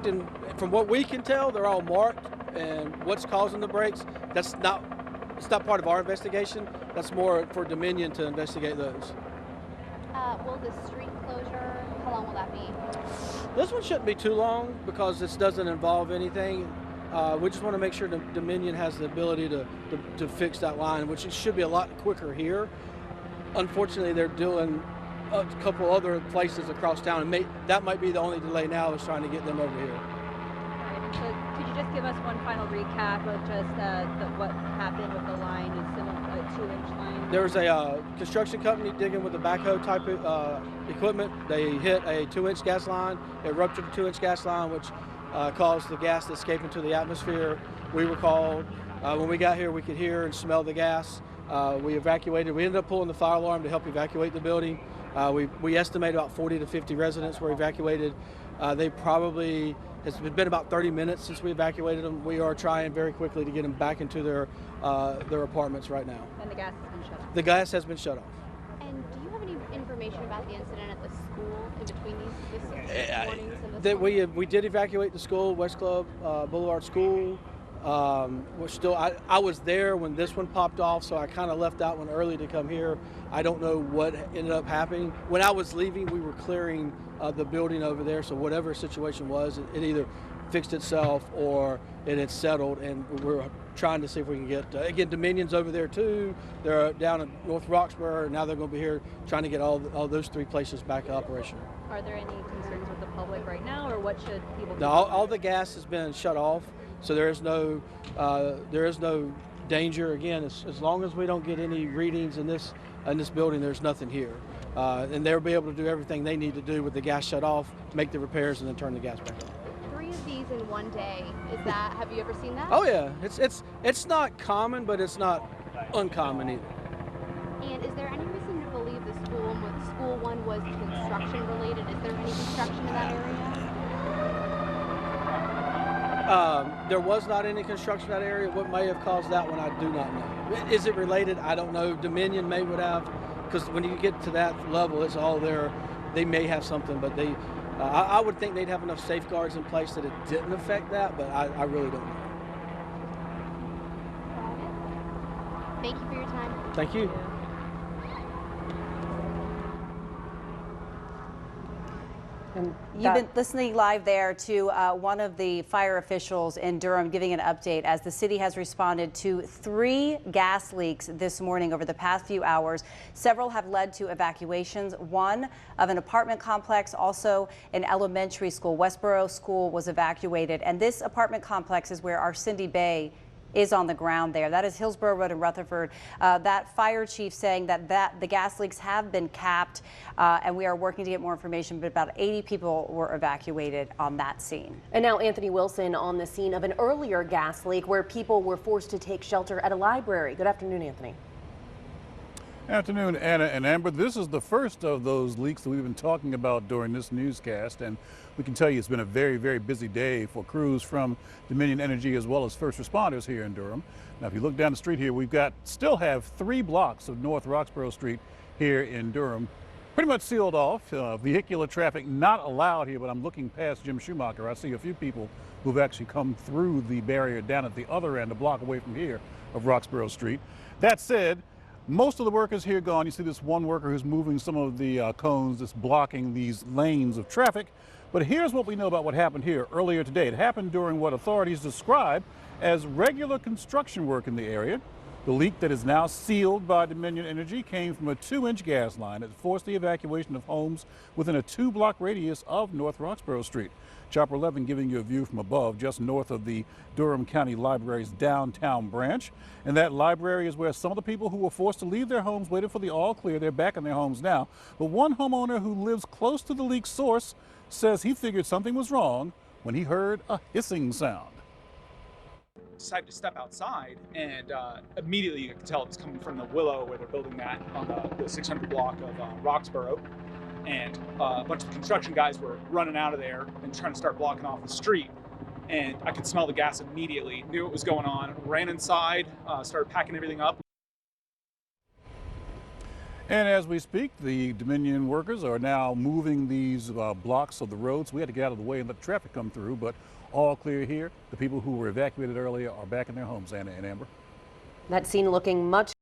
And from what we can tell, they're all marked, and what's causing the breaks, it's not part of our investigation. That's more for Dominion to investigate those. Will the street closure, how long will that be? This one shouldn't be too long because this doesn't involve anything. We just want to make sure Dominion has the ability to fix that line, which it should be a lot quicker here. Unfortunately, they're doing a couple other places across town, and that might be the only delay now is trying to get them over here. All right, so could you just give us one final recap of just what happened with the line, a 2-inch line? There was a construction company digging with a backhoe type of equipment. They hit a 2-inch gas line. It ruptured the 2-inch gas line, which caused the gas to escape into the atmosphere. We were called. When we got here, we could hear and smell the gas. We evacuated. We ended up pulling the fire alarm to help evacuate the building. We estimate about 40 to 50 residents were evacuated. It's been about 30 minutes since we evacuated them. We are trying very quickly to get them back into their apartments right now. And the gas has been shut off. The gas has been shut off. And do you have any information about the incident at the school in between these warnings and this That one? we did evacuate the school, West Club Boulevard School. We're still. I was there when this one popped off, so I kind of left that one early to come here. I don't know what ended up happening. When I was leaving, we were clearing the building over there, so whatever situation was, it either fixed itself or it had settled, and we're trying to see if we can get, again, Dominion's over there too. They're down in North Roxborough, and now they're going to be here trying to get all those three places back operational. Are there any concerns with the public right now, or what should people be Now, all the gas has been shut off, so there is no danger. Again, as long as we don't get any readings in this building, there's nothing here. And they'll be able to do everything they need to do with the gas shut off, make the repairs, and then turn the gas back on. 3 of these in one day. Have you ever seen that? Oh yeah, it's not common, but it's not uncommon either. And is there any reason to believe the school one was construction related? Is there any construction in that area? There was not any construction in that area. What may have caused that one, I do not know. Is it related? I don't know. Dominion would have, because when you get to that level, it's all there. They may have something, but I would think they'd have enough safeguards in place that it didn't affect that, but I really don't know. Thank you for your time. Thank you. You've been listening live there to one of the fire officials in Durham giving an update as the city has responded to 3 gas leaks this morning over the past few hours. Several have led to evacuations. One of an apartment complex, also an elementary school. Westboro School was evacuated, and this apartment complex is where our Cindy Bay is on the ground there. That is Hillsborough Road in Rutherford. That fire chief saying that the gas leaks have been capped, and we are working to get more information, but about 80 people were evacuated on that scene. And now Anthony Wilson on the scene of an earlier gas leak where people were forced to take shelter at a library. Good afternoon, Anthony. Afternoon, Anna and Amber. This is the first of those leaks that we've been talking about during this newscast, and we can tell you it's been a very, very busy day for crews from Dominion Energy as well as first responders here in Durham. Now, if you look down the street here, still have 3 blocks of North Roxborough Street here in Durham pretty much sealed off. Vehicular traffic not allowed here, but I'm looking past Jim Schumacher. I see a few people who've actually come through the barrier down at the other end, a block away from here of Roxborough Street. That said, most of the workers here gone. You see this one worker who's moving some of the cones that's blocking these lanes of traffic. But here's what we know about what happened here earlier today. It happened during what authorities describe as regular construction work in the area. The leak that is now sealed by Dominion Energy came from a 2-inch gas line that forced the evacuation of homes within a 2-block radius of North Roxborough Street. Chopper 11 giving you a view from above just north of the Durham County Library's downtown branch. And that library is where some of the people who were forced to leave their homes waited for the all clear. They're back in their homes now. But one homeowner who lives close to the leak source says he figured something was wrong when he heard a hissing sound. Decided to step outside, and immediately you could tell it was coming from the Willow where they're building that on the 600 block of Roxborough. And a bunch of construction guys were running out of there and trying to start blocking off the street. And I could smell the gas immediately, knew what was going on, ran inside, started packing everything up. And as we speak, the Dominion workers are now moving these blocks of the roads. We had to get out of the way and let traffic come through, but all clear here. The people who were evacuated earlier are back in their homes, Anna and Amber. That scene looking much